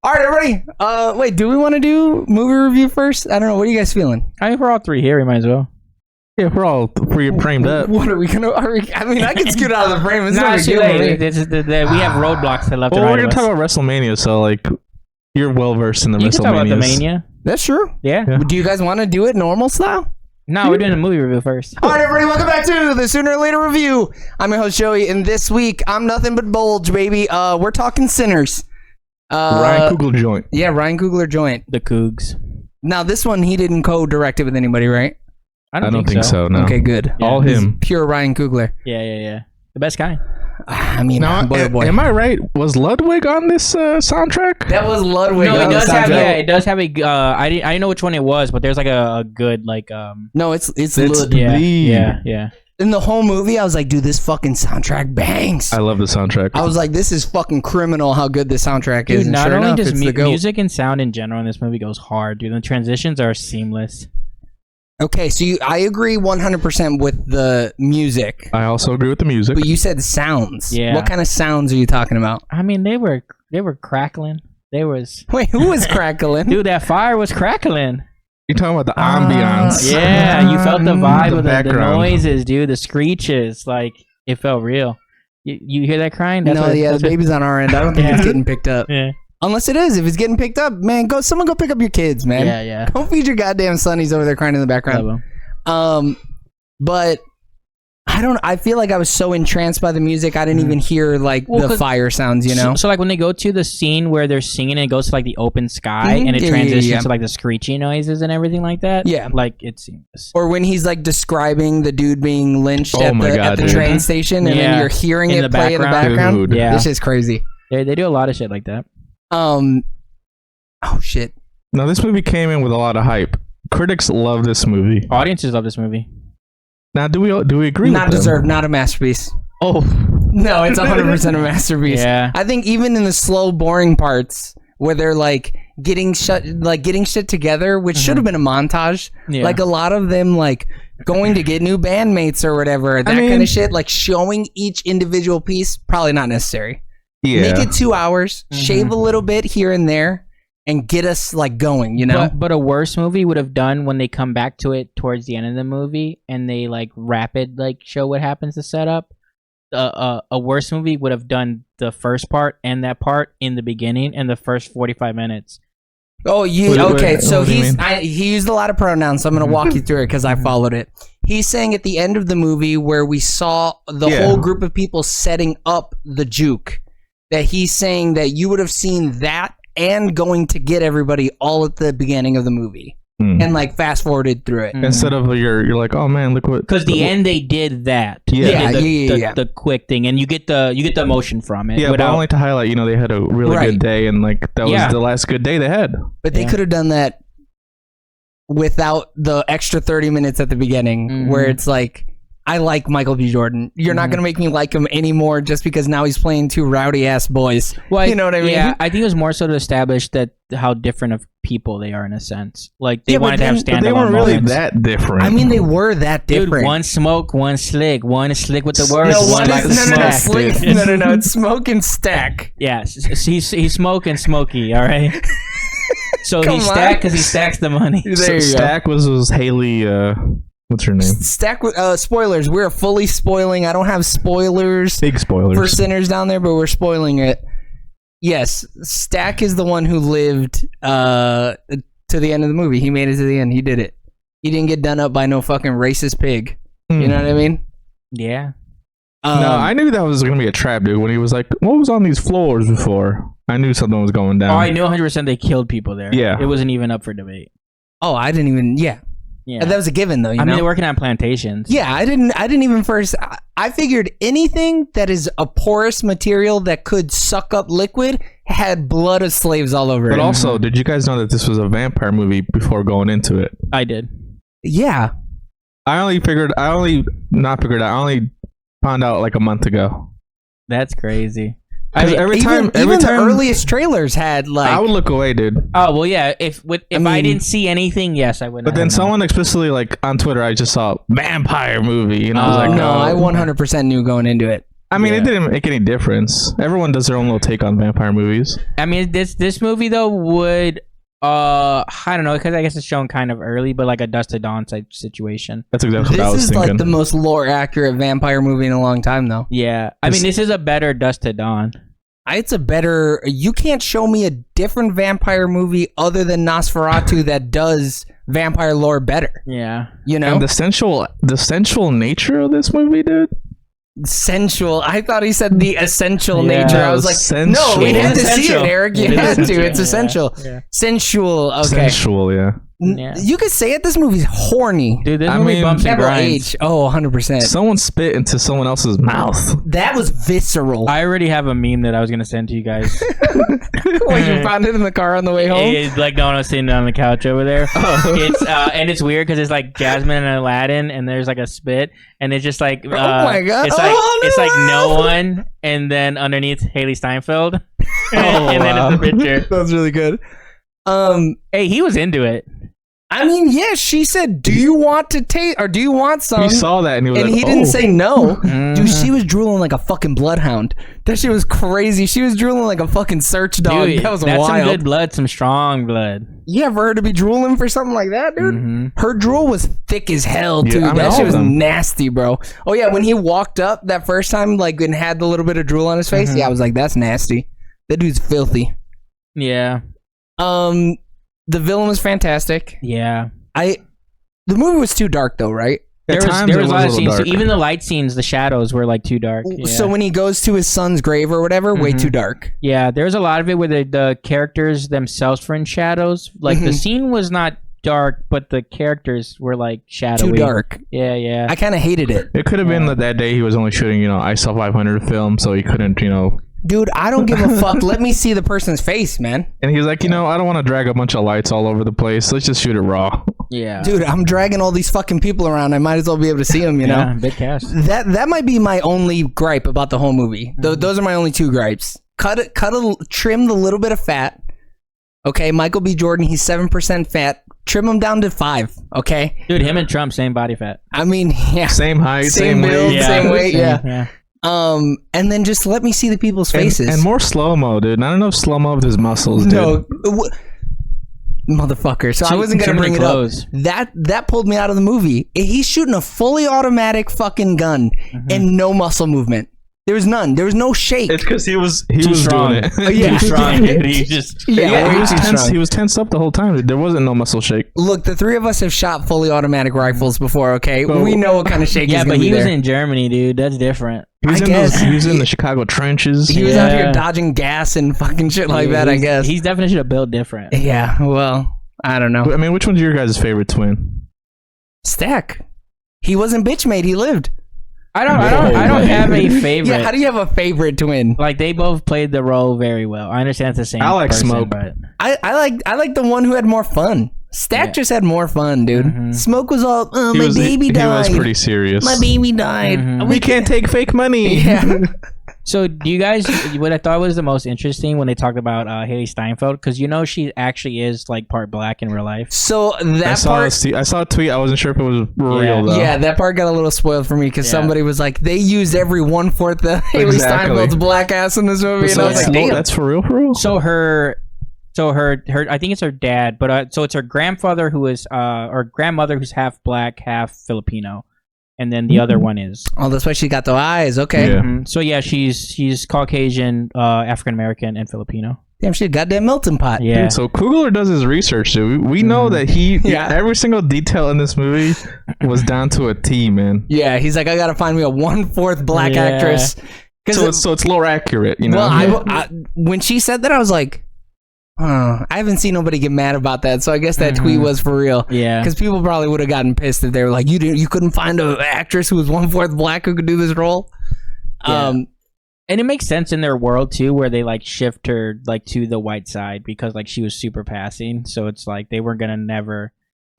All right, everybody. Wait, do we want to do movie review first? I don't know. What are you guys feeling? I mean, we're all three here. We might as well. Yeah, we're all framed up. What are we gonna? I mean, I can scoot out of the frame. It's Nah, not a too deal, late. man. We have roadblocks to left Well, and right. we're gonna of talk us. about WrestleMania, so like, you're well versed in the You can talk about the WrestleManias. Mania. That's true. Yeah. Do you guys want to do it normal style? No, we're doing a movie review first. All right, everybody, welcome back to the Sooner or Later Review. I'm your host, Joey, and this week, I'm nothing but bulge, baby. We're talking Sinners. Ryan Coogler joint. Yeah, Ryan Coogler joint. The Cougs. Now, this one, he didn't co-direct it with anybody, right? I don't think so. No. Okay, good. Yeah. All him. Pure Ryan Coogler. Yeah. The best guy. I mean, Now, boy, oh boy. am I right? Was Ludwig on this soundtrack? That was Ludwig. No, on it the does have. soundtrack. Yeah, it does have a. I didn't know which one it was, but there's like a good like. No, it's It's- Lud. Yeah. In the whole movie, I was like, dude, this fucking soundtrack bangs. I love the soundtrack. I was like, this is fucking criminal how good this soundtrack Dude, is. And not sure only enough, does it's the GOAT. music and sound in general in this movie goes hard, dude. The transitions are seamless. Okay, so I agree 100% with the music, I also agree with the music. but you said sounds. Yeah. What kind of sounds are you talking about? I mean, they were crackling. There was Wait, who was crackling? dude. That fire was crackling. You're talking about the ambiance. Yeah, you felt the vibe The of the background. noises, dude. The screeches, like it felt real. You hear that crying? No, the baby's on our end. I don't think it's getting picked up. Yeah, Unless it is. If it's getting picked up, man, someone go pick up your kids, man. yeah. Don't feed your goddamn son. He's over there crying in the background. Love 'em. But I feel like I was so entranced by the music, I didn't even hear like Well, the 'cause- fire sounds, you know? So like when they go to the scene where they're singing and it goes to like the open sky Mhm. and it Yeah, transitions yeah. to like the screechy noises and everything like that. Yeah. like it's seamless. Or when he's like describing the dude being lynched Oh at my the, God, at the dude. train station, and then Yeah. you're hearing In it the play in the background. background. Dude. Yeah. This is crazy. They do a lot of shit like that. Oh shit. Now, this movie came in with a lot of hype. Critics love this movie. Audiences love this movie. Now, do we agree Not with them? deserved, not a masterpiece. Oh, No, it's 100% a masterpiece. Yeah. I think even in the slow, boring parts where they're like getting shit together, which should have been a montage. Yeah. Like a lot of them like going to get new bandmates or whatever, that mean- kind of shit, like showing each individual piece, probably not necessary. yeah. Make it 2 hours, shave a little bit here and there, and get us like going, you know? But a worse movie would have done when they come back to it towards the end of the movie and they like rapid like show what happens to set up. A worse movie would have done the first part and that part in the beginning and the first 45 minutes. Oh, you What- okay? what- So what do you mean? he used a lot of pronouns. So I'm gonna walk you through it because I followed it. He's saying at the end of the movie where we saw the Yeah. whole group of people setting up the juke, that he's saying that you would have seen that and going to get everybody all at the beginning of the movie, and like fast forwarded through it. Instead of you're like, oh man, look what. Because the end they did that. Yeah. They did Yeah. the quick thing, and you get the emotion from it. Yeah, but without, only to highlight, they had a really Right. good day, and like that was Yeah. the last good day they had. But they Yeah. could have done that without the extra 30 minutes at the beginning, where it's like, I like Michael B. Jordan. You're not gonna make me like him anymore just because now he's playing two rowdy ass boys. Well, you know what I mean? Yeah, I think it was more so to establish that how different of people they are in a sense. Like they Yeah, but wanted to have then- standalone But they weren't really moments. that different. I mean, they were that different. Dude, one smoke, one slick with the words. no, one one like is, the no, smoke. slick, no, it's smoke and stack. Yeah, he's smoking smoky. All right. So Come he on. stacked because he stacks the money. There you go. Stack was Haley. What's her name? Stack with spoilers. We're fully spoiling. I don't have spoilers Big spoilers. for Sinners down there, but we're spoiling it. Yes, Stack is the one who lived to the end of the movie. He made it to the end. He did it. He didn't get done up by no fucking racist pig. You know what I mean? Yeah. No, I knew that was gonna be a trap, dude. When he was like, "What was on these floors before?" I knew something was going down. Oh, I knew 100% they killed people there. Yeah. It wasn't even up for debate. Oh, I didn't even. Yeah, Yeah. that was a given though. You I know? mean, they're working on plantations. Yeah, I didn't even first. I figured anything that is a porous material that could suck up liquid had blood of slaves all over But it. also, did you guys know that this was a vampire movie before going into it? I did. Yeah, I only found out like a month ago. That's crazy. Because every even time the earliest trailers had like. I would look away, dude. Oh well, yeah. If I mean- didn't see anything, yes, I would. But then someone explicitly, like on Twitter, I just saw vampire movie, and I was like, no, oh. I 100% knew going into it. I mean, it didn't make any difference. Everyone does their own little take on vampire movies. I mean, this movie though would I don't know, because I guess it's shown kind of early, but like a Dust to Dawn type situation. That's exactly what I was This is thinking. like the most lore accurate vampire movie in a long time, though. Yeah, I mean, this is a better Dust to Dawn. It's a better. You can't show me a different vampire movie other than Nosferatu that does vampire lore better. Yeah, You know, And the sensual nature of this movie, dude. sensual. I thought he said the essential Yeah, nature. I was like, sensual. no, you had to see it, Essential. Eric. You It is had to. essential. It's Yeah. essential. Yeah. Sensual. Okay. Sensual, yeah. Yeah. You could say it. This movie's horny. Dude, this I movie mean, bumps and Never grinds. age. Oh, 100%. Someone spit into someone else's mouth. That was visceral. I already have a meme that I was gonna send to you guys. When you found it in the car on the way home. It's like no one was sitting on the couch over there. It's and it's weird because it's like Jasmine and Aladdin, and there's like a spit, and it's just like Oh my God. it's like Oh, it's like no no. one, and then underneath Haley Steinfeld, Oh, and then wow. it's a picture. That's really good. Hey, he was into it. I mean, yeah, she said, "Do you want to take or do you want some?" He saw that and he was and like, he didn't "Oh." say no. Mhm. Dude, she was drooling like a fucking bloodhound. That shit was crazy. She was drooling like a fucking search dog. Dude, That was that's some wild. good blood, some strong blood. You ever heard to be drooling for something like that, dude? Mhm. Her drool was thick as hell, Yeah, too. I mean, That all shit of was them. nasty, bro. Oh yeah, when he walked up that first time, like, and had the little bit of drool on his face, Mhm. yeah, I was like, that's nasty. That dude's filthy. Yeah, The villain was fantastic. yeah. The movie was too dark though, right? At There times was it a lot of little scenes. dark. Even the light scenes, the shadows were like too dark. Yeah. So when he goes to his son's grave or whatever, way Mhm. too dark. Yeah, there's a lot of it where the characters themselves were in shadows. Like the Mhm. scene was not dark, but the characters were like shadowy. Too dark. Yeah, yeah. I kind of hated it. It could have been that day he was only shooting, ISO 500 film, so he couldn't, Dude, I don't give a fuck. Let me see the person's face, man. And he's like, I don't want to drag a bunch of lights all over the place. Let's just shoot it raw. Yeah. Dude, I'm dragging all these fucking people around. I might as well be able to see them, you know? Yeah, big cast. That might be my only gripe about the whole movie. Those are my only two gripes. Trim the little bit of fat. Okay, Michael B. Jordan, he's 7% fat. Trim him down to 5, okay? Dude, him and Trump, same body fat. I mean, yeah. Same height, Same same build, weight. same weight, yeah. yeah. And then just let me see the people's faces. And more slow-mo, dude. Not enough slow-mo of his muscles, dude. No, motherfucker. So I wasn't gonna too many bring it clothes. up. That pulled me out of the movie. He's shooting a fully automatic fucking gun and no muscle movement. There was none. There was no shake. It's because he was strong. doing it. Yeah. Too strong, dude. He just yeah, he was way too tense. strong. He was tensed up the whole time. Dude. There wasn't no muscle shake. Look, the three of us have shot fully automatic rifles before. Okay, But- we know what kind of shake. yeah, is but gonna he be was there. in Germany, dude. That's different. He was, I in, those, guess. he was in the Chicago trenches. He was out here Yeah. dodging gas and fucking shit like that. I He's- guess. He's definitely should have built different. Yeah. Well, I don't know. I mean, which one's your guys' favorite twin? Stack. He wasn't bitch made. He lived. I don't have a favorite. Yeah. How do you have a favorite twin? Like they both played the role very well. I understand it's the same. I like person, Smoke. but I like the one who had more fun. Stack Yeah. just had more fun, dude. Mhm. Smoke was all, oh, He my was, baby he died. was pretty serious. My baby died. Mhm. We can't take fake money. Yeah. so do you guys? What I thought was the most interesting when they talked about Haley Steinfeld, because she actually is like part black in real life. So I that saw, part, I saw a tweet. I wasn't sure if it was real, Yeah. though. yeah, that part got a little spoiled for me because Yeah. somebody was like, they used every 1/4 of Haley Exactly. Steinfeld's black ass in this movie, and So I was it's like, damn. that's for real, for real? So her I think it's her dad, but so it's her grandfather who is or grandmother who's half black, half Filipino, and then the other one is. Oh, that's why she got the eyes. Okay. Yeah. Mhm. So yeah, she's Caucasian, African American, and Filipino. Damn, she a goddamn melting pot. Yeah. Dude, so Coogler does his research, dude. We know that Yeah. every single detail in this movie was down to a T, man. Yeah, he's like, I gotta find me a 1/4 black Yeah. actress. So it's lore accurate, you know? Well, when she said that, I was like, I haven't seen nobody get mad about that, so I guess that tweet was for real. Yeah. Because people probably would have gotten pissed if they were like, you couldn't find an actress who was 1/4 black who could do this role. Yeah. And it makes sense in their world too, where they like shift her like to the white side because like she was super passing. So it's like they weren't gonna never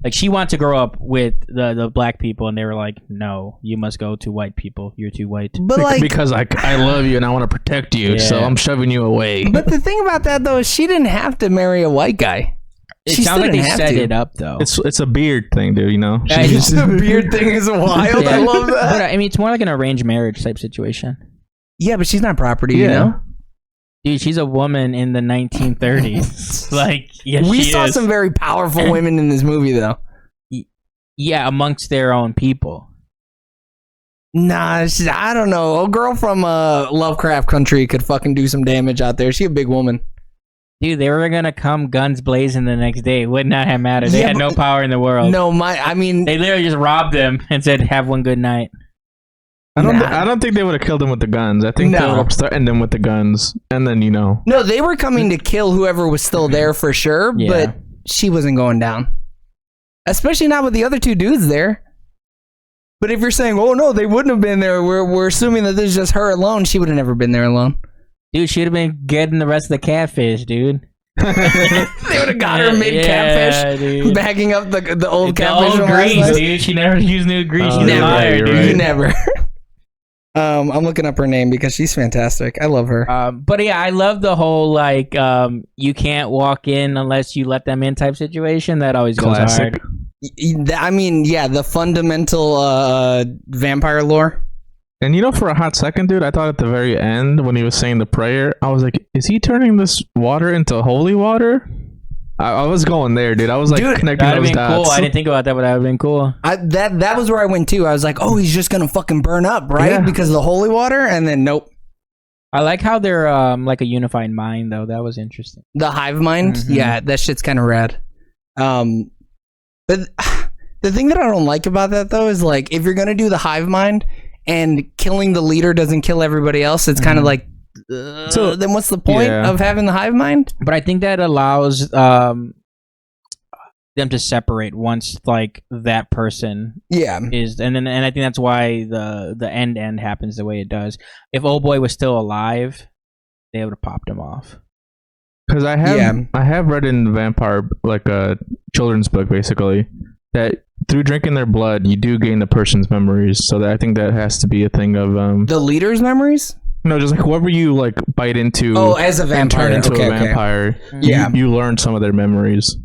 like she wanted to grow up with the black people, and they were like, no, you must go to white people. You're too white. But like, because I love you and I want to protect you, so Yeah. I'm shoving you away. but the thing about that though is she didn't have to marry a white guy. It She sounds still like they didn't have set to. it up though. It's a beard thing, dude. You know. Yeah, She's- The beard thing is wild. I Yeah. love But, that. I mean, it's more like an arranged marriage type situation. Yeah, but she's not property, you know? Dude, she's a woman in the 1930s. Like, yes, we she saw is. some very powerful women in this movie, though. Yeah, amongst their own people. Nah, I don't know. A girl from Lovecraft Country could fucking do some damage out there. She a big woman. Dude, they were gonna come guns blazing the next day. It would not have mattered. They had no power in the world. No, I mean... They literally just robbed them and said, have one good night. I don't think they would have killed him with the guns. I think they would have threatened him with the guns, and then No, they were coming to kill whoever was still there for sure, but she wasn't going down. Especially not with the other two dudes there. But if you're saying, oh no, they wouldn't have been there, we're assuming that this is just her alone, she would have never been there alone. Dude, she'd have been getting the rest of the catfish, dude. They would have got her mid-catfish, dude. bagging up the old catfish. The old grease, dude. She never used new grease. She's a liar, dude. Right. Never. I'm looking up her name because she's fantastic. I love her. But yeah, I love the whole like you can't walk in unless you let them in type situation. That always goes hard. I mean, yeah, the fundamental vampire lore. And for a hot second, dude, I thought at the very end when he was saying the prayer, I was like, is he turning this water into holy water? I was going there, dude. I was like, connecting those dots. Cool. I didn't think about that, but that would have been cool. That was where I went too. I was like, oh, he's just gonna fucking burn up, right? Yeah. Because of the holy water, and then nope. I like how they're like a unified mind, though. That was interesting. The hive mind, yeah, that shit's kind of rad. But the thing that I don't like about that though is like, if you're gonna do the hive mind and killing the leader doesn't kill everybody else, it's kind of like. So then what's the point of having the hive mind? But I think that allows them to separate once like that person is, and I think that's why the end happens the way it does. If old boy was still alive, they would have popped him off. Because I have read in Vampire, like a children's book basically, that through drinking their blood you do gain the person's memories. So that I think that has to be a thing of the leader's memories. No, just like whoever you like bite into. Oh, as a vampire, and turn into a vampire. Yeah, you learn some of their memories.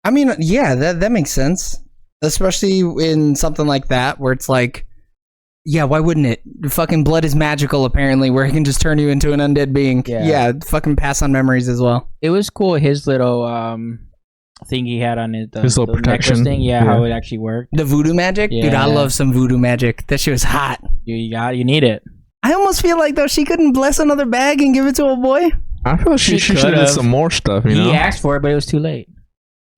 I mean, yeah, that makes sense, especially in something like that where it's like, yeah, why wouldn't it? Fucking blood is magical, apparently, where it can just turn you into an undead being. Yeah, fucking pass on memories as well. It was cool. His little thing he had on his little protection thing. Yeah, how it actually worked. The voodoo magic, dude. I love some voodoo magic. That shit was hot. You need it. I almost feel like though she couldn't bless another bag and give it to a boy. I feel like she should have did some more stuff. He asked for it, but it was too late.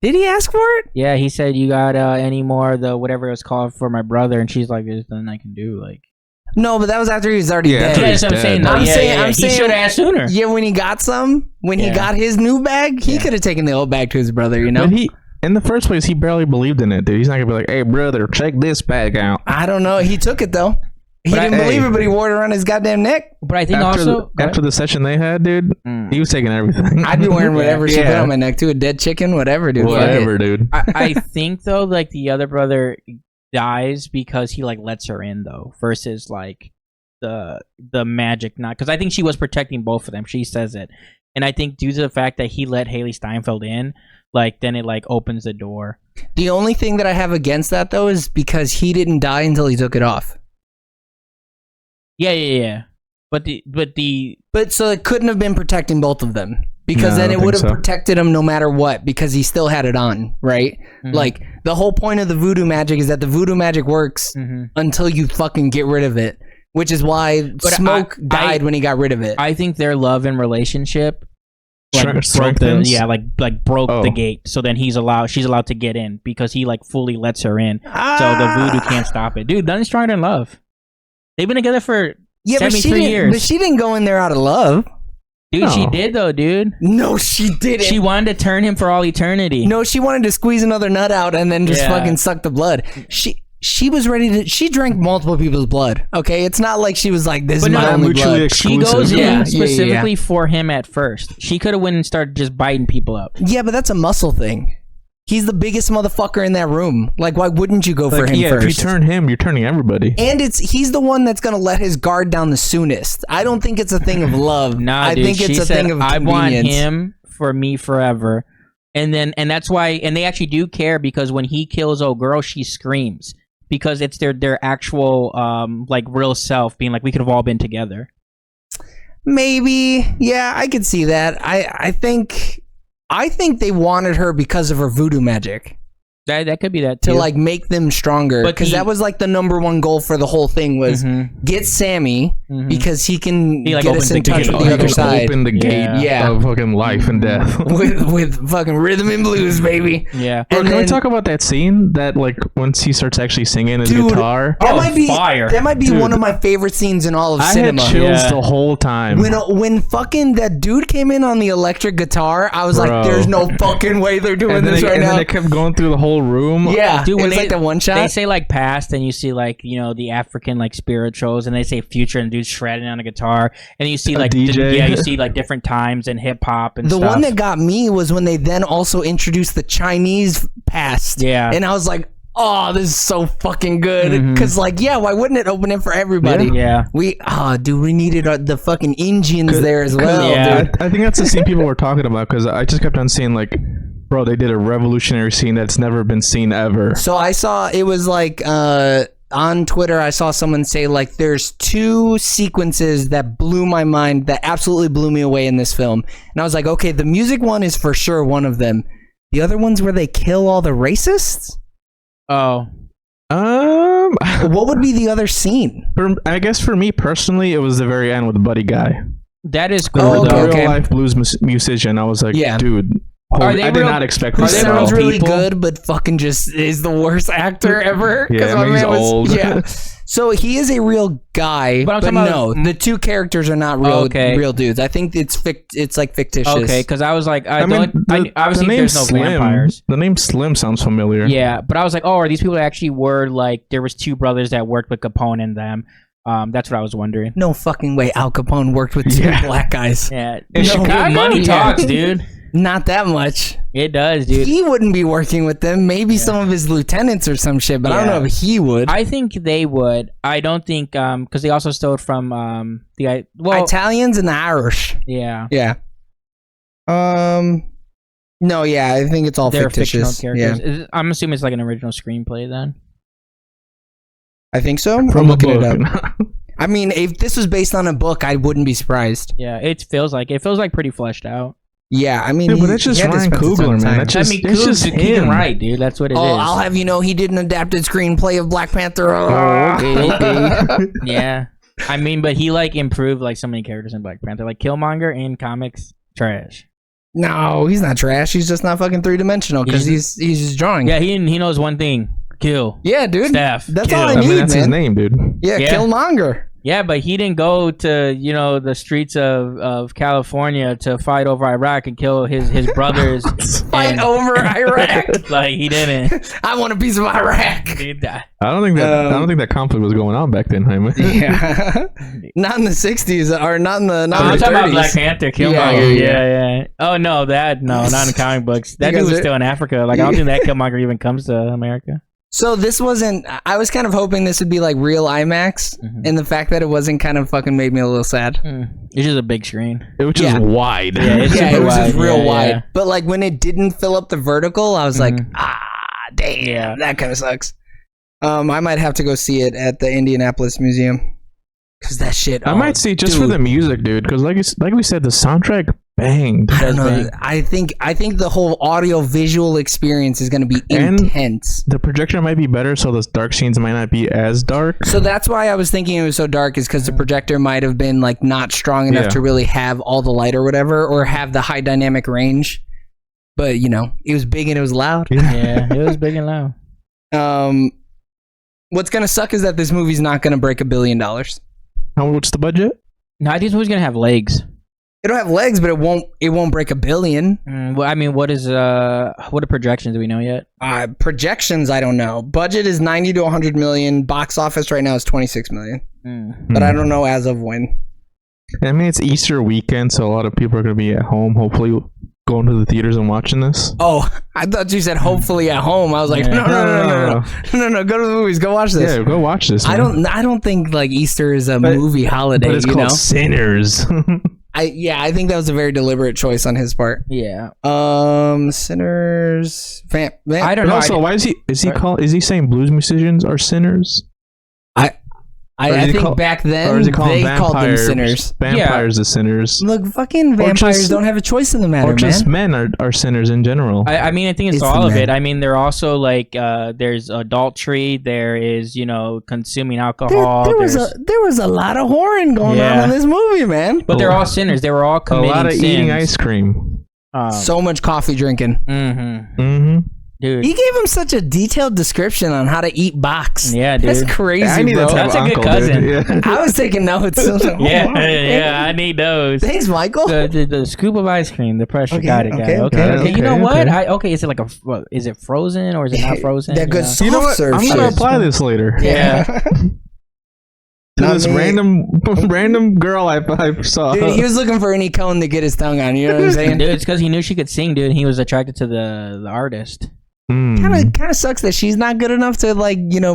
Did he ask for it? Yeah, he said, "You got any more the whatever it was called for my brother?" And she's like, "There's nothing I can do." Like, no, but that was after he was already dead. That's what I'm saying. I'm saying he should have asked sooner. Yeah, when he got he got his new bag, he could have taken the old bag to his brother. But in the first place, he barely believed in it, dude. He's not gonna be like, "Hey, brother, check this bag out." I don't know. He took it though. He didn't believe it, but he wore it around his goddamn neck. But I think after the session they had, dude, he was taking everything. I'd be wearing whatever she put on my neck too. A dead chicken, whatever, dude. Whatever, dude. I think though, like the other brother dies because he like lets her in though, versus like the magic not. Because I think she was protecting both of them. She says it, and I think due to the fact that he let Haley Steinfeld in, like then it like opens the door. The only thing that I have against that though is because he didn't die until he took it off. Yeah. But so it couldn't have been protecting both of them because then it would have protected him no matter what because he still had it on, right? Mm-hmm. Like the whole point of the voodoo magic is that the voodoo magic works until you fucking get rid of it, which is why Smoke died when he got rid of it. I think their love and relationship broke the gate. So then she's allowed to get in because he like fully lets her in. So the voodoo can't stop it. Dude, nothing's stronger than love. They've been together for 73 years. But she didn't go in there out of love. Dude, she did though, dude. No, she didn't. She wanted to turn him for all eternity. No, she wanted to squeeze another nut out and then just fucking suck the blood. She was ready to. She drank multiple people's blood. Okay, it's not like she was like, "This is my only blood." Exclusive. She goes in specifically for him at first. She could have went and started just biting people up. Yeah, but that's a muscle thing. He's the biggest motherfucker in that room. Like, why wouldn't you go for him first? If you turn him, you're turning everybody. And he's the one that's gonna let his guard down the soonest. I don't think it's a thing of love. I think it's a thing of convenience. I want him for me forever. And that's why, and they actually do care because when he kills old girl, she screams because it's their actual like real self being like, we could have all been together. Maybe. Yeah, I could see that. I think they wanted her because of her voodoo magic. That could be that too. To like make them stronger, because that was like the number one goal for the whole thing was get Sammy because he can get us in touch with the other side. Open the gate of fucking life and death with fucking rhythm and blues, baby. Yeah. And can we talk about that scene that like once he starts actually singing his guitar? That might be fire. That might be one of my favorite scenes in all of cinema. I had chills the whole time. When fucking that dude came in on the electric guitar, I was like, "There's no fucking way they're doing this right now." And then they kept going through the whole room. Yeah, dude, when it's like the one shot. They say like past, and you see like the African like spirituals, and they say future, and dude's shredding on a guitar, and you see like DJ. you see like different times and hip hop and the stuff. one that got me was when they then also introduced the Chinese past. Yeah, and I was like, "Oh, this is so fucking good." Because why wouldn't it open it for everybody? Yeah. We needed the fucking Indians there as well. Yeah. Dude. I think that's the scene people were talking about, because I just kept on seeing like, bro, they did a revolutionary scene that's never been seen ever. So I saw, it was like on Twitter, I saw someone say like there's two sequences that blew my mind, that absolutely blew me away in this film. And I was like, okay, the music one is for sure one of them. The other one's where they kill all the racists? Oh. What would be the other scene? I guess for me personally, it was the very end with the Buddy Guy. That is cool. The real life blues musician. I was like, dude. I did not expect this. Sounds really good, but fucking just is the worst actor ever. Yeah, I mean, he's old. Yeah. So he is a real guy, but no, the two characters are not real dudes. I think it's like fictitious. Okay, because I was like, obviously there's no vampires. The name Slim sounds familiar. Yeah, but I was like, oh, are these people that actually were like, there was two brothers that worked with Capone and them? That's what I was wondering. No fucking way Al Capone worked with two black guys. Yeah. Money talks, dude. Not that much. It does, dude. He wouldn't be working with them. Maybe some of his lieutenants or some shit, but I don't know if he would. I think they would. I don't think, because they also stole from Italians and the Irish. Yeah. Yeah. No, yeah, I think it's all fictitious. Fictional characters. Yeah. I'm assuming it's like an original screenplay then. I think so. From looking it up. I mean, if this was based on a book, I wouldn't be surprised. Yeah, it feels like pretty fleshed out. Yeah, I mean, but that's just Ryan Coogler, man. That's just him, right, dude. That's what it is. I'll have you know, he did an adapted screenplay of Black Panther. Okay. Yeah, I mean, but he like improved like so many characters in Black Panther, like Killmonger in comics, trash. No, he's not trash. He's just not fucking 3-dimensional because he's just drawing. Yeah, he knows one thing: kill. Yeah, dude. Steph. That's kill. all I need, man. That's his name, dude. Yeah, Killmonger. Yeah, but he didn't go to the streets of California to fight over Iraq and kill his brothers. Fight over Iraq? Like he didn't. I want a piece of Iraq. Dude, I don't think that conflict was going on back then, Jaime. Yeah, not in the '60s or not in the. I'm talking about Black Panther, Killmonger. Yeah. Oh no, not in comic books. That dude was still in Africa. Like I don't think that Killmonger even comes to America. So this wasn't. I was kind of hoping this would be like real IMAX, and the fact that it wasn't kind of fucking made me a little sad. It's just a big screen. It was just wide. Yeah, it was just real wide. But like when it didn't fill up the vertical, I was like, damn, that kind of sucks. I might have to go see it at the Indianapolis Museum because that shit. I might see just for the music, dude. Because like we said, the soundtrack banged. I don't know. I think the whole audio visual experience is going to be intense. The projector might be better, so those dark scenes might not be as dark. So that's why I was thinking it was so dark, is because the projector might have been like not strong enough to really have all the light or whatever, or have the high dynamic range. But you know, it was big and it was loud. Yeah, it was big and loud. What's going to suck is that this movie's not going to break $1 billion. What's the budget? No, I think this movie's gonna have legs. It'll have legs, but it won't break $1 billion. Well, I mean, what are projections? Do we know yet? Projections, I don't know. Budget is 90 to 100 million. Box office right now is 26 million. But I don't know as of when. I mean, it's Easter weekend, so a lot of people are going to be at home, hopefully going to the theaters and watching this. Oh, I thought you said hopefully at home. I was like, no, go to the movies, go watch this. Yeah, go watch this, man. I don't think like Easter is a movie holiday. But it's called Sinners. I think that was a very deliberate choice on his part. Yeah. Sinners. I don't know. Also, why is he saying blues musicians are sinners? I I think back then they called them sinners. Vampires the sinners. Look, fucking vampires don't have a choice in the matter, or just men are sinners in general. I mean, I think it's all of it. I mean, they're also like there's adultery. There is consuming alcohol. There was a lot of whoring going on in this movie, man. But they're all sinners. They were all committing a lot of sins. eating ice cream. So much coffee drinking. Dude. He gave him such a detailed description on how to eat box. Yeah, dude. That's crazy, bro. That's a good cousin. Yeah. I was taking notes. Yeah, I need those. Thanks, Michael. The scoop of ice cream, the pressure. Got it. Okay. You know what? Is it like is it frozen or is it not frozen? That good soft serve. I'm gonna apply this later. Yeah. To this random girl I saw. Dude, he was looking for any cone to get his tongue on. You know what I'm saying? Dude, it's because he knew she could sing, dude. And he was attracted to the artist. Kind of sucks that she's not good enough to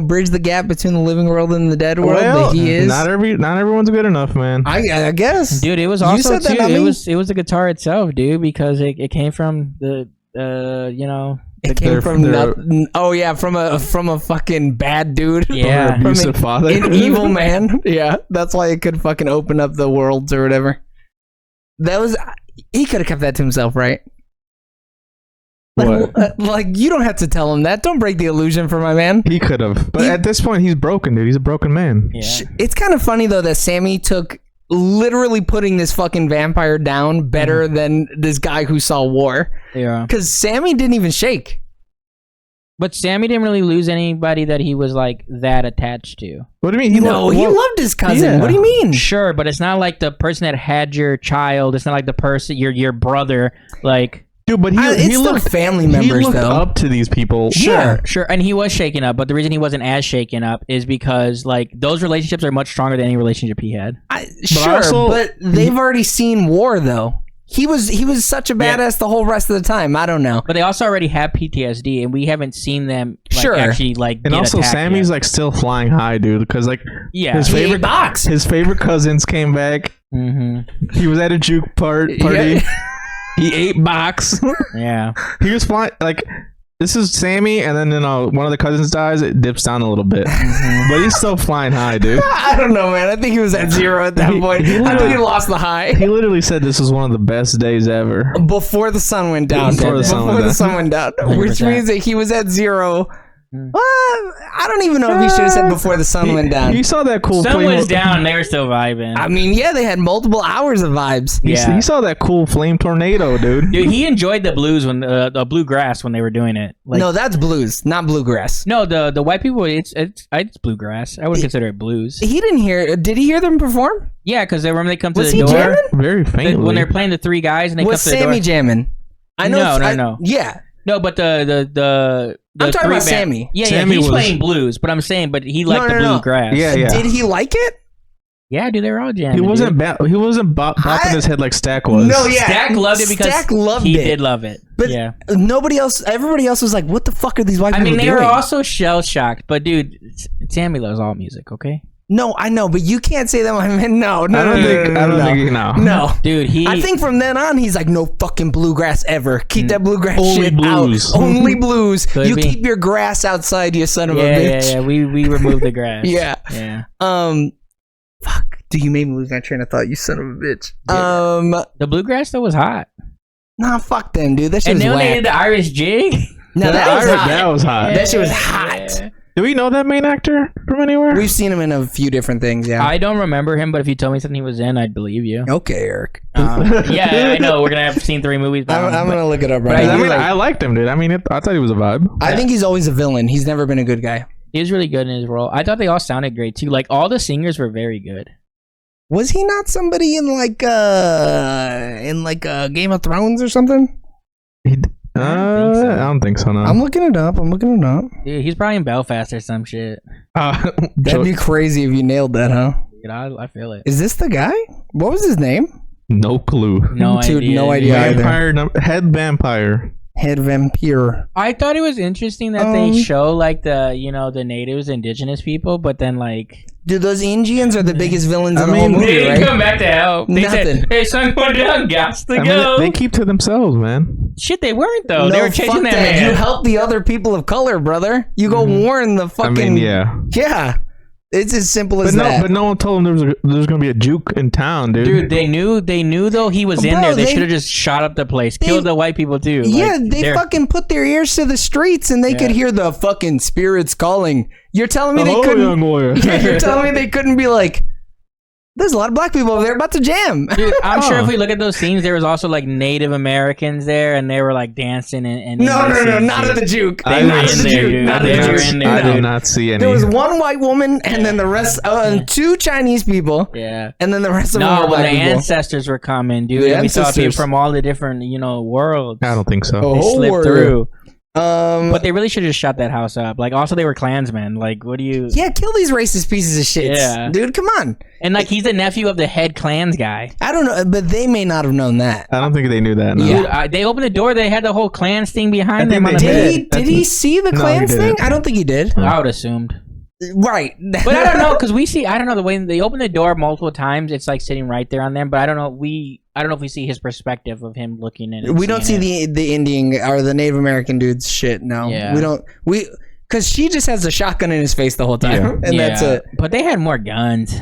bridge the gap between the living world and the dead world. But he is. Not everyone's good enough, man. I guess, dude. It was also too. It was the guitar itself, dude, because it came from the. It came from nothing. Oh yeah, from a fucking bad dude. Yeah, from abusive father, an evil man. Yeah, that's why it could fucking open up the worlds or whatever. He could have kept that to himself, right? Like you don't have to tell him that. Don't break the illusion for my man. He could have, but at this point, he's broken, dude. He's a broken man. Yeah. It's kind of funny though that Sammy took literally putting this fucking vampire down better than this guy who saw war. Yeah. Because Sammy didn't even shake. But Sammy didn't really lose anybody that he was like that attached to. What do you mean? He loved his cousin. Yeah. What do you mean? Sure, but it's not like the person that had your child. It's not like the person your brother. Like, dude, but he looked family members. He looked though. up to these people. Sure, and he was shaken up. But the reason he wasn't as shaken up is because like those relationships are much stronger than any relationship he had. But they've already seen war though. He was such a badass the whole rest of the time. I don't know. But they also already have PTSD, and we haven't seen them actually like. And also, Sammy's like still flying high, dude. Because like his favorite cousins came back. He was at a juke party. Yeah. He ate box. Yeah. He was flying like. This is Sammy, and then one of the cousins dies. It dips down a little bit, but he's still flying high, dude. I don't know, man. I think he was at zero at that point. I think he lost the high. He literally said this was one of the best days ever before the sun went down. Before the sun went down, which means that he was at zero. Well, I don't even know if he should have said before the sun went down. You saw that cool. Sun was down. They were still vibing. I mean, yeah, they had multiple hours of vibes. Yeah, he saw that cool flame tornado, dude. Dude, he enjoyed the blues when the bluegrass when they were doing it. Like, no, that's blues, not bluegrass. No, the white people, it's bluegrass. I would consider it blues. He didn't hear. Did he hear them perform? Yeah, because when they come to was the he door, jamming? Very faintly. When they're playing the three guys and they come to the door. Was Sammy jamming? I know. No. Yeah. No, but I'm talking about Sammy. Yeah, Sammy he's playing blues, but I'm saying, but he liked the bluegrass. Yeah. Did he like it? Yeah, dude, they were all jamming. He wasn't bopping his head like Stack was. No, yeah, Stack loved it because he did love it. But everybody else was like, "What the fuck are these white people doing?" I mean, they were also shell shocked, but dude, Sammy loves all music. Okay. No, I know, but you can't say that. I mean, no. I don't think No, dude. I think from then on, he's like, no fucking bluegrass ever. Keep that bluegrass only shit blues. out. Only blues. Could you be. keep your grass outside, you son of a bitch. Yeah. We removed the grass. Yeah. Fuck. Dude, you made me lose my train of thought. You son of a bitch. Yeah. The bluegrass though was hot. Nah, fuck them, dude. That shit was whack. And then whack. they did the Irish jig. No, that was hot. Yeah. That shit was hot. Yeah. Do we know that main actor from anywhere? We've seen him in a few different things, yeah. I don't remember him, but if you told me something he was in, I'd believe you. Okay, Eric. Yeah, I know. We're going to have seen 3 movies. I'm going to look it up right now. I liked him, dude. I mean, I thought he was a vibe. I think he's always a villain. He's never been a good guy. He was really good in his role. I thought they all sounded great, too. Like, all the singers were very good. Was he not somebody in Game of Thrones or something? I don't think so, no. I'm looking it up. Dude, he's probably in Belfast or some shit. That'd be crazy if you nailed that, huh? Dude, I feel it. Is this the guy? What was his name? No clue. No Dude, idea. no idea either. Head vampire. Head vampire. I thought it was interesting that they show like the natives, indigenous people, but then like, dude, those Indians are the biggest villains in the whole movie, they didn't right? come back to help. They Nothing. said, "Hey, son, go down, gas to go." They keep to themselves, man. Shit, they weren't though. No, They were chasing fuck that man. You help the other people of color, brother. You go warn the fucking. I mean, yeah. It's as simple as that. But no one told him there was going to be a juke in town, dude. Dude, they knew though he was in there. They should have just shot up the place, killed the white people too. Yeah, they fucking put their ears to the streets and they could hear the fucking spirits calling. You're telling me they couldn't? Young lawyer. Yeah, you're telling me they couldn't be like, there's a lot of black people over there about to jam. Dude, I'm sure if we look at those scenes, there was also like Native Americans there, and they were like dancing and no, not at the juke. They were in there, dude. They were in there. I did not see any. There was one white woman, and then the rest, two Chinese people. Yeah, and then the rest of them were black people. Ancestors were coming, dude. And we saw people from all the different, worlds. I don't think so. The they whole slipped world. through. But they really should have just shut that house up. Like, also they were Klansmen. Like, what do you? Yeah, kill these racist pieces of shit. Yeah, dude, come on. And like, he's the nephew of the head Klans guy. I don't know, but they may not have known that. I don't think they knew that. No. Dude, they opened the door. They had the whole Klans thing behind them. Did he see the Klans thing? I don't think he did. I would assumed. Right. But I don't know, because I don't know, the way they open the door multiple times, it's like sitting right there on them, but I don't know if we see his perspective of him looking in it. We don't see the Indian or the Native American dude's shit, no. Yeah. We don't, because she just has a shotgun in his face the whole time, and that's it. But they had more guns.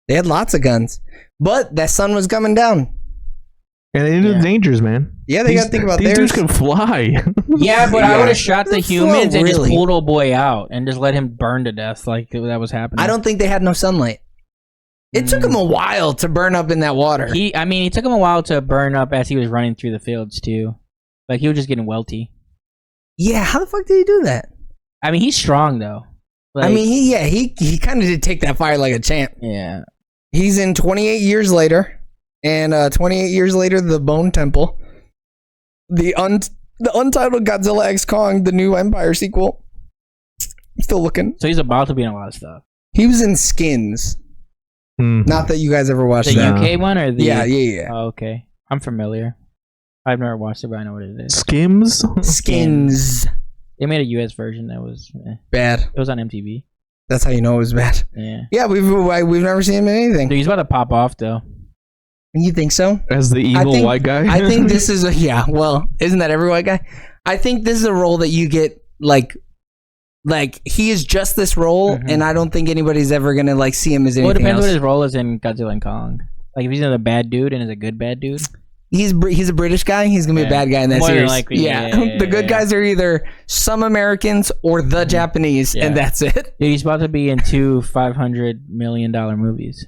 They had lots of guns, but that sun was coming down. And they knew the dangers, man. Yeah, they got to think about these theirs. dudes can fly. Yeah, but I would have shot the humans and just really. pulled old boy out and just let him burn to death like that was happening. I don't think they had no sunlight. It took him a while to burn up in that water. He took him a while to burn up as he was running through the fields too. Like, he was just getting welty. Yeah, how the fuck did he do that? I mean, he's strong though. Like, I mean, he kind of did take that fire like a champ. Yeah. He's in 28 Years Later. And 28 years later, The Bone Temple, the untitled Godzilla X Kong, the new Empire sequel. Still looking. So he's about to be in a lot of stuff. He was in Skins. Not that you guys ever watched the that. UK one or the yeah. Oh, okay, I'm familiar. I've never watched it, but I know what it is. Skins. They made a US version that was bad. It was on MTV. That's how you know it was bad. Yeah. We've never seen him in anything. Dude, he's about to pop off though. You think so? As the evil white guy? I think this is well, isn't that every white guy? I think this is a role that you get like he is just this role, and I don't think anybody's ever gonna like see him as anything it depends else. what his role is in Godzilla and Kong. Like, if he's another bad dude and is a good bad dude. He's a British guy. He's gonna be a bad guy in that series. Likely, the good guys are either some Americans or the Japanese, and that's it. Dude, he's about to be in 2 $500 million movies.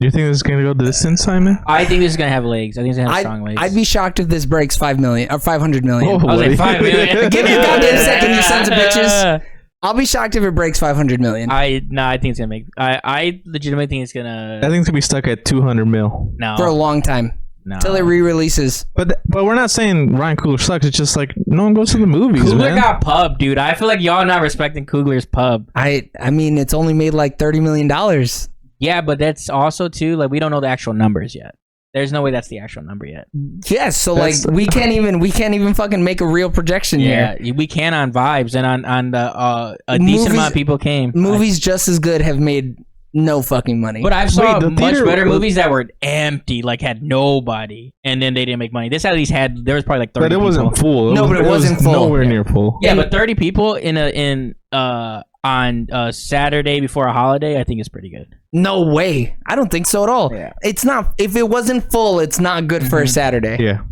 Do you think this is going to go the distance, Simon? I think this is going to have legs. I think it's going to have strong legs. I'd be shocked if this breaks 5 million or 500 million. Oh, I was like, 5 million. Give me a goddamn second, you sons of bitches. I'll be shocked if it breaks 500 million. I think it's going to make... I legitimately think it's going to... I think it's going to be stuck at 200 mil. No. For a long time. No. Until it re-releases. But we're not saying Ryan Coogler sucks. It's just like no one goes to the movies, Coogler man. got pub, dude. I feel like y'all not respecting Coogler's pub. I mean, it's only made like $30 million. Yeah, but that's also too like we don't know the actual numbers yet. There's no way that's the actual number yet. Yes, so that's, like we can't even fucking make a real projection here. Yeah, we can on vibes and on the a decent amount of people came. Movies just as good have made no fucking money. But I've saw much better movies that were empty, like had nobody, and then they didn't make money. This at least had there was probably like 30 But it wasn't people. full. No, but it wasn't full. Nowhere near full. Yeah, but 30 people on Saturday before a holiday, I think is pretty good. No way. I don't think so at all. Yeah. It's not. If it wasn't full, it's not good for a Saturday. Yeah.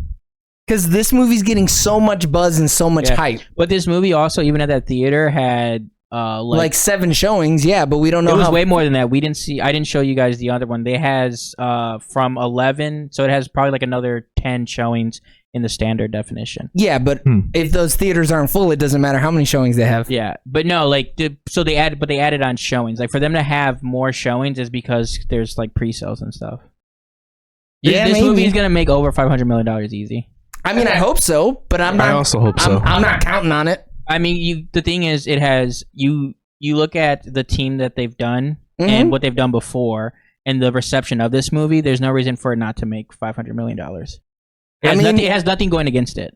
Because this movie's getting so much buzz and so much hype. But this movie also, even at that theater, had like 7 showings. Yeah, but we don't know. It was way more than that. We didn't see. I didn't show you guys the other one. They has from 11, so it has probably like another 10 showings in the standard definition. Yeah, but if those theaters aren't full, it doesn't matter how many showings they have. Yeah, but no, like so they added on showings. Like for them to have more showings is because there's like pre-sales and stuff. This movie is gonna make over $500 million easy. I mean, I hope so, but I'm not. I also hope so. I'm not counting on it. I mean, the thing is, it has you look at the team that they've done and what they've done before, and the reception of this movie. There's no reason for it not to make $500 million. It has nothing going against it.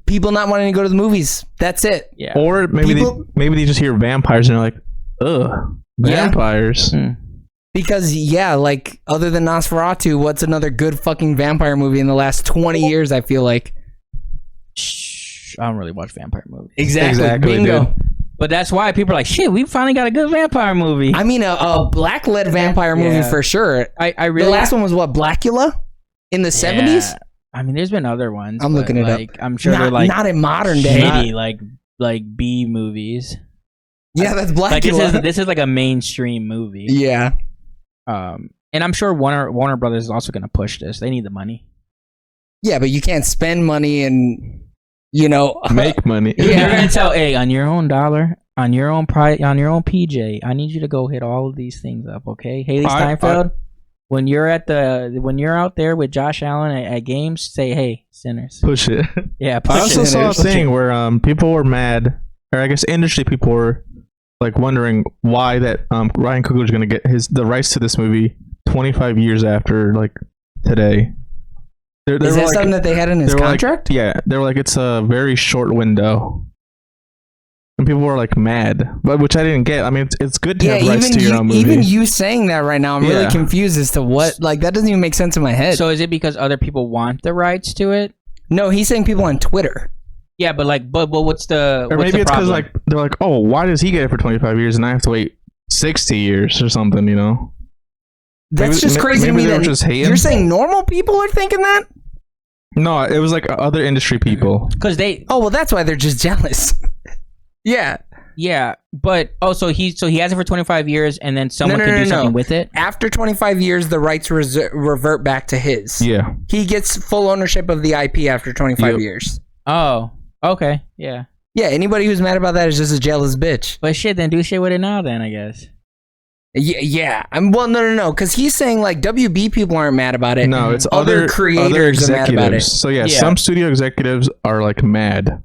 People not wanting to go to the movies. That's it. Yeah. Or maybe they just hear vampires and they're like, ugh, vampires. Yeah. Because like other than Nosferatu, what's another good fucking vampire movie in the last 20 years? I feel like. I don't really watch vampire movies. Exactly. Bingo. Dude. But that's why people are like, shit, we finally got a good vampire movie. I mean, a black-led vampire movie for sure. I really. The last one was what, Blackula? In the 70s? I mean, there's been other ones. I'm looking it up. I'm sure they're like not in modern day. shitty, like B movies. Yeah, that's Blackula. Like this is like a mainstream movie. Yeah. And I'm sure Warner Brothers is also going to push this. They need the money. Yeah, but you can't spend money and make money. Yeah. You're going to tell, hey, on your own dollar, on your own PJ, I need you to go hit all of these things up, okay? Haley Steinfeld, when you're out there with Josh Allen at games, say, hey, sinners. Push it. Yeah, push it. I also saw a thing where people were mad, or I guess industry people were like wondering why that Ryan Coogler is going to get the rights to this movie 25 years after like today. Is that something that they had in his contract? They were like, it's a very short window. And people were like mad, but which I didn't get. I mean, it's good to have rights to your own movie. Even you saying that right now, I'm really confused as to what, like, that doesn't even make sense in my head. So is it because other people want the rights to it? No, he's saying people on Twitter. Yeah, but what's the or maybe it's because like they're like, oh, why does he get it for 25 years and I have to wait 60 years or something? That's just crazy to me. That you're saying normal people are thinking that. No, it was like other industry people. Because they. Oh well, that's why they're just jealous. Yeah. Yeah, but so he has it for 25 years, and then someone can do something with it. After 25 years, the rights revert back to his. Yeah. He gets full ownership of the IP after 25 years. Oh, okay, yeah. Yeah, anybody who's mad about that is just a jealous bitch. But shit, then do shit with it now, then I guess. Yeah. Well, no, because he's saying like WB people aren't mad about it. No, it's other creators are mad about it. So yeah, some studio executives are like mad.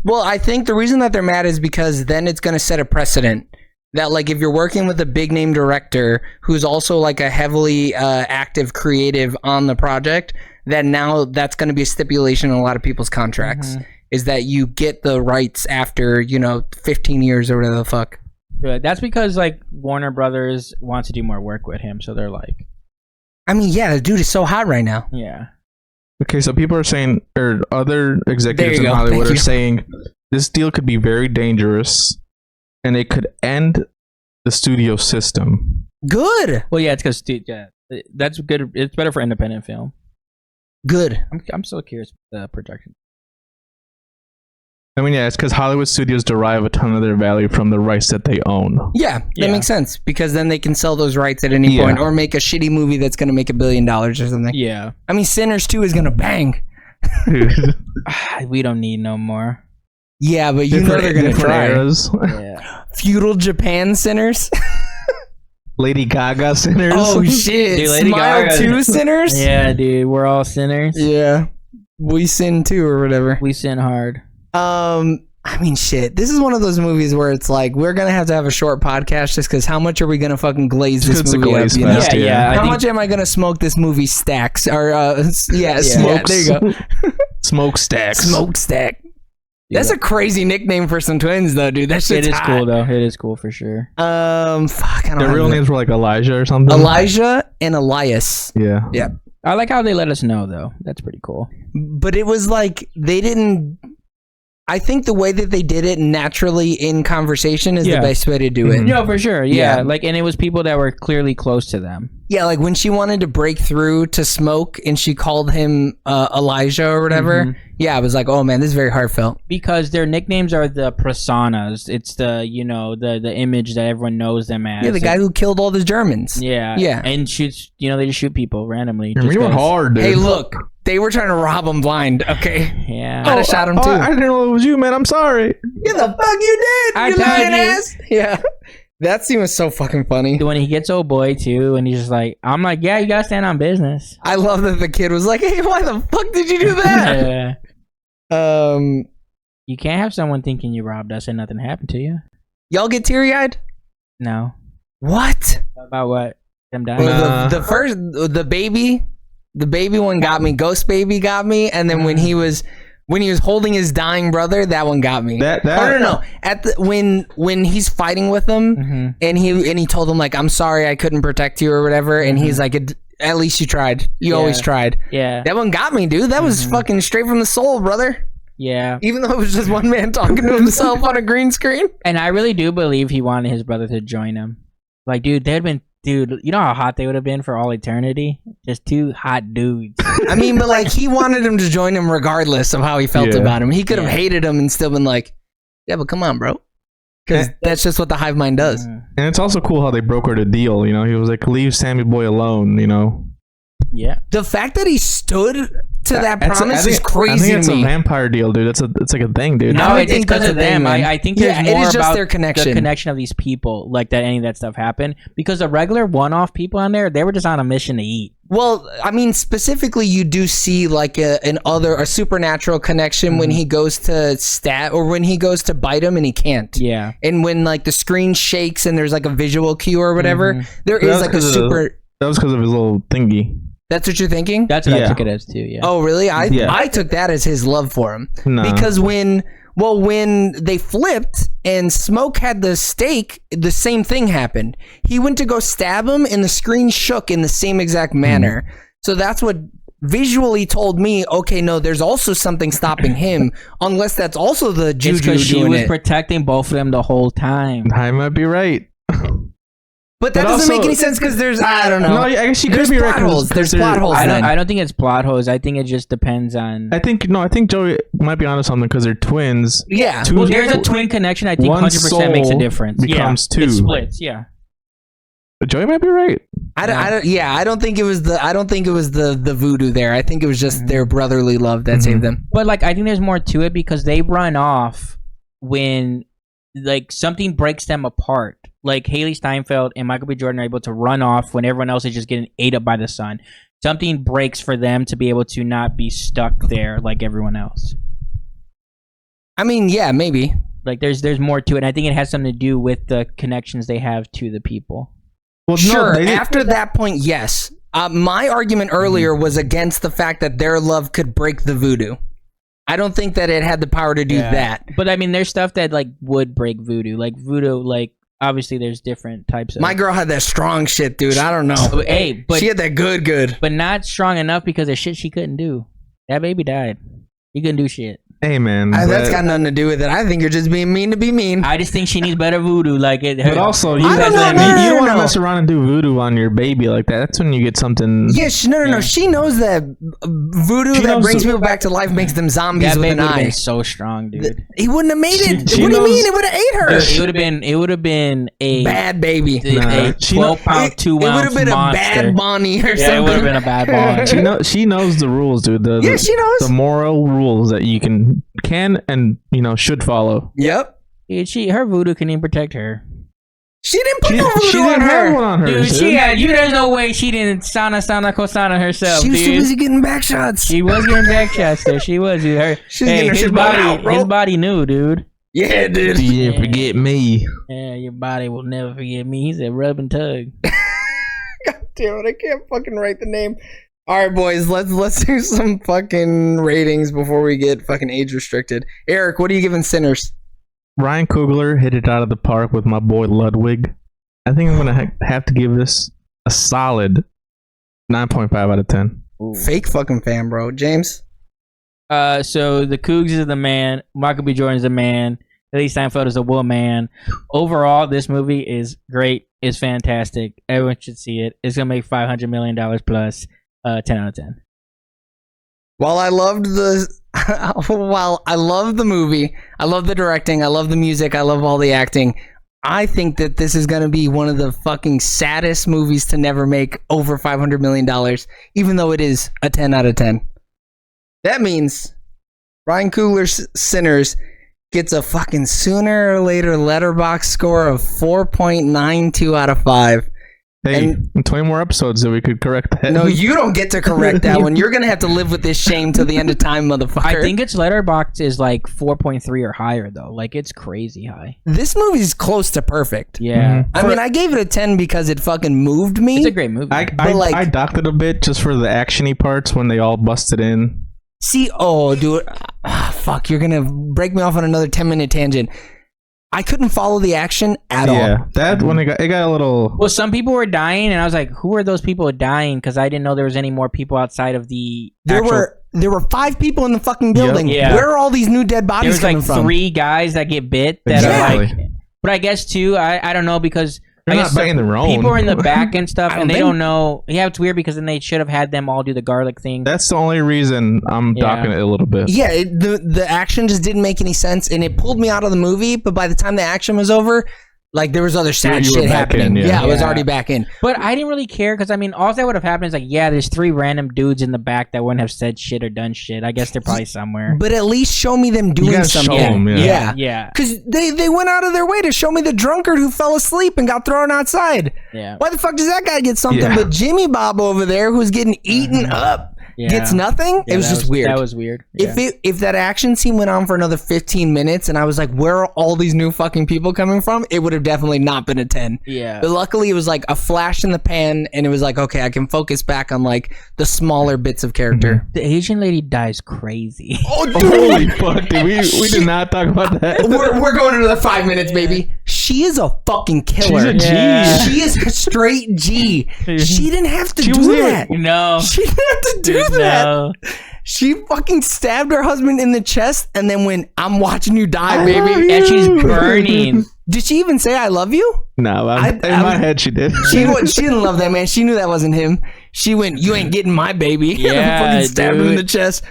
Well, I think the reason that they're mad is because then it's going to set a precedent that, like, if you're working with a big name director who's also like a heavily active creative on the project, that now that's going to be a stipulation in a lot of people's contracts, is that you get the rights after 15 years or whatever the fuck. Yeah, that's because like Warner Brothers wants to do more work with him, so they're like, I mean, yeah, the dude is so hot right now. Yeah. Okay, so people are saying, or other executives in Hollywood are saying, this deal could be very dangerous, and it could end the studio system. Good. Well, yeah, it's because that's good. It's better for independent film. Good. I'm so curious about the projection. I mean, yeah, it's because Hollywood studios derive a ton of their value from the rights that they own. Yeah, that makes sense, because then they can sell those rights at any point, or make a shitty movie that's going to make $1 billion or something. Yeah. I mean, Sinners 2 is going to bang. We don't need no more. Yeah, but they're going to try. Yeah. Feudal Japan Sinners. Lady Gaga Sinners. Oh, shit. Dude, Lady Smile Gaga. 2 Sinners? Yeah, dude. We're all sinners. Yeah. We sin too, or whatever. We sin hard. I mean, shit. This is one of those movies where it's like we're gonna have to have a short podcast just because how much are we gonna fucking glaze this movie up? You know? Yeah. How much am I gonna smoke this movie stacks? Or smoke. Yeah, there you go. Smoke stacks. Smoke stack. That's a crazy nickname for some twins, though, dude. That shit's hot. Cool, though. It is cool for sure. Fuck. I don't know. Their real names were like Elijah or something. Elijah and Elias. Yeah. Yeah. I like how they let us know, though. That's pretty cool. But it was like they didn't. I think the way that they did it naturally in conversation is the best way to do it. No, for sure. Yeah. Like, and it was people that were clearly close to them. Yeah, like when she wanted to break through to Smoke and she called him Elijah or whatever. Yeah, I was like, oh man, this is very heartfelt. Because their nicknames are the personas. It's the, the image that everyone knows them as. Yeah, the guy who killed all the Germans. Yeah. Yeah. And shoots, they just shoot people randomly. We were hard, dude. Hey, look. They were trying to rob him blind, okay? Yeah. I'd have shot him too. I didn't know it was you, man. I'm sorry. Yeah, the fuck you did, you lying ass. Yeah. That scene was so fucking funny. When he gets old boy too, and he's just like, I'm like, yeah, you gotta stand on business. I love that the kid was like, hey, why the fuck did you do that? Yeah. You can't have someone thinking you robbed us and nothing happened to you. Y'all get teary-eyed? No. What? About what? Them dying? The baby one got me. Ghost baby got me, and then when he was holding his dying brother, that one got me. No. When he's fighting with him, and he told him like, I'm sorry I couldn't protect you or whatever, and he's like, at least you tried. You always tried. Yeah. That one got me, dude. That was fucking straight from the soul, brother. Yeah. Even though it was just one man talking to himself on a green screen. And I really do believe he wanted his brother to join him. Like, dude, you know how hot they would have been for all eternity? Just two hot dudes. I mean, but like, he wanted him to join him regardless of how he felt about him. He could have hated him and still been like, yeah, but come on, bro. Because that's just what the hive mind does. And it's also cool how they brokered a deal. You know, he was like, leave Sammy Boy alone, you know? Yeah. The fact that he stood to that promise is crazy I think it's to me. a vampire deal, dude. It's like a thing, dude. No, it's because of them. Man. I think there's more it is just about their connection. the connection of these people, like that any of that stuff happened. Because the regular one-off people on there, they were just on a mission to eat. Well, I mean, specifically, you do see like a supernatural connection when he goes to or when he goes to bite him and he can't. Yeah. And when like the screen shakes and there's like a visual cue or whatever, there is like a super. That was because of his little thingy. That's what you're thinking? That's what I took it as too. Yeah. Oh, really? I took that as his love for him because when they flipped and Smoke had the stake, the same thing happened. He went to go stab him and the screen shook in the same exact manner. So that's what visually told me, okay, no, there's also something stopping him, unless that's also the juju It's because she doing was it. protecting both of them the whole time. I might be right. But that doesn't make any sense because there's, I don't know. No, I guess she could There's be plot right. holes. There's plot holes. I don't think it's plot holes. I think it just depends on. I think Joey might be onto something because they're twins. Yeah. Well, there's a twin connection. I think One 100% makes a soul difference. becomes two. It splits. Yeah. But Joey might be right. I don't think it was the voodoo there. I think it was just their brotherly love that saved them. But like, I think there's more to it because they run off when like something breaks them apart. Like Haley Steinfeld and Michael B. Jordan are able to run off when everyone else is just getting ate up by the sun. Something breaks for them to be able to not be stuck there like everyone else. I mean, yeah, maybe. Like there's more to it. And I think it has something to do with the connections they have to the people. Well, Sure, after that point, yes. My argument earlier was against the fact that their love could break the voodoo. I don't think that it had the power to do that. But I mean, there's stuff that like would break voodoo. Like voodoo, like obviously there's different types of. My girl had that strong shit, dude. I don't know. Hey, but she had that good. But not strong enough because of shit she couldn't do. That baby died. He couldn't do shit. Hey, man. That's got nothing to do with it. I think you're just being mean to be mean. I just think she needs better voodoo. Like it. But also, you don't want to mess around and do voodoo on your baby like that. That's when you get something. Yeah, no. She knows that voodoo that brings people back to life makes them zombies with an eye. Been so strong, dude. He wouldn't have made it. What do you mean? It would have ate her. Dude, it would have been a bad baby. A 12-pound, 2-ounce monster. It would have been a bad Bonnie or something. Yeah, it would have been a bad Bonnie. She knows the rules, dude. She knows the moral rules that you can and should follow. Yep. Her voodoo can even protect her. She didn't put no voodoo on her. Dude, there's no way she didn't sana kosana herself. She was dude. too busy getting back shots. She was getting back shots there. She was, dude. His body knew, dude. Yeah, dude. You didn't forget me. Yeah, your body will never forget me. He said rub and tug. God damn it, I can't fucking write the name. All right, boys, let's do some fucking ratings before we get fucking age restricted. Eric, what are you giving Sinners? Ryan Coogler hit it out of the park with my boy Ludwig. I think I'm gonna have to give this a solid 9.5 out of 10. Ooh. Fake fucking fan, bro. James? So the Cougs is the man. Michael B. Jordan is the man. Haley Steinfeld is a woman. Overall, this movie is great. It's fantastic. Everyone should see it. It's gonna make $500 million plus. 10 out of 10. While I loved the movie, I love the directing, I love the music, I love all the acting, I think that this is going to be one of the fucking saddest movies to never make over $500 million, even though it is a 10 out of 10. That means Ryan Coogler's Sinners gets a fucking sooner or later letterbox score of 4.92 out of 5. Hey, 20 more episodes so we could correct that. No, you don't get to correct that one. You're going to have to live with this shame till the end of time, motherfucker. I think its letterbox is like 4.3 or higher, though. Like, it's crazy high. This movie's close to perfect. Yeah. I mean, I gave it a 10 because it fucking moved me. It's a great movie. I docked it a bit just for the action-y parts when they all busted in. See, oh, dude. Fuck, you're going to break me off on another 10-minute tangent. I couldn't follow the action at all. Yeah, that when it got a little. Well, some people were dying, and I was like, "Who are those people dying?" Because I didn't know there was any more people outside of the. There were 5 people in the fucking building. Yeah. Where are all these new dead bodies There's coming like from? 3 guys that get bit that are like. Exactly. But I guess too, I don't know because. They're I not guess biting their own. people are in the back and stuff, I and don't they think- don't know. Yeah, it's weird because then they should have had them all do the garlic thing. That's the only reason I'm docking it a little bit. Yeah, the action just didn't make any sense, and it pulled me out of the movie. But by the time the action was over, like there was other sad You were shit back happening. in, yeah. I was Yeah. already back in. But I didn't really care because I mean, all that would have happened is like, yeah, there's 3 random dudes in the back that wouldn't have said shit or done shit. I guess they're probably somewhere. But at least show me them You doing gotta show something. 'em, yeah. Yeah. Because they went out of their way to show me the drunkard who fell asleep and got thrown outside. Yeah. Why the fuck does that guy get something? Yeah. But Jimmy Bob over there, who's getting eaten up, Yeah. gets nothing? Yeah, it was that just weird. That was weird. If that action scene went on for another 15 minutes and I was like, where are all these new fucking people coming from? It would have definitely not been a 10. Yeah. But luckily it was like a flash in the pan and it was like, okay, I can focus back on like the smaller bits of character. The Asian lady dies crazy. Oh, Holy fuck, dude. We did not talk about that. We're going into the 5 minutes, baby. She is a fucking killer. She's a G. Yeah. She is a straight G. She didn't have to was do there. that. No. She didn't have to do that. No. She fucking stabbed her husband in the chest and then went, I'm watching you die, baby. And she's burning. Did she even say I love you? No, in I my was- head she did. She didn't love that man. She knew that wasn't him. She went, you ain't getting my baby. Yeah, and fucking stabbed him in dude. the chest.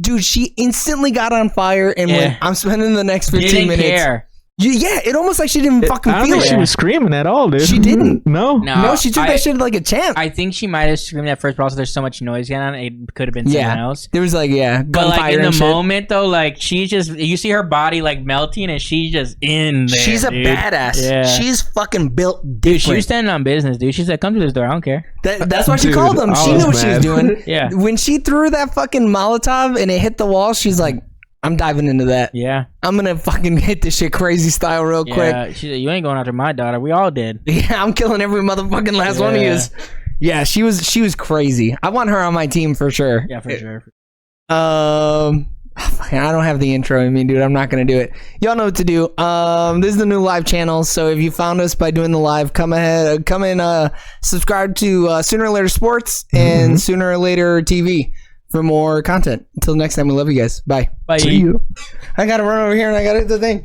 Dude, she instantly got on fire and Yeah. went, I'm spending the next 15 Didn't minutes. care. Yeah, it almost like she didn't fucking I don't feel think it. she was screaming at all, dude. She didn't. No. No, she took I- that shit like a champ. I think she might have screamed at first, but also there's so much noise going on, it could have been someone Yeah. else. There was like, yeah, But like gunfire in the and shit. moment though, like she's just you see her body like melting and she's just in there. She's a dude. badass. Yeah. She's fucking built Dude, different. she was standing on business, dude. She said, "Come to this door. I don't care." That's why she Dude, called them. I She was knew what she was mad. doing. Yeah. When she threw that fucking Molotov and it hit the wall, she's like, I'm diving into that. Yeah. I'm gonna fucking hit this shit crazy style real quick. Yeah. She said, "You ain't going after my daughter. We all did." Yeah, I'm killing every motherfucking last one of Yeah. yous. Yeah, she was crazy. I want her on my team for sure. Yeah, for sure. Fucking, I don't have the intro in me, dude. I'm not gonna do it. Y'all know what to do. This is the new live channel, so if you found us by doing the live, come and subscribe to Sooner or Later Sports and Sooner or Later TV for more content. Until next time, we love you guys. Bye. Bye. See you. I gotta run over here and I gotta hit the thing.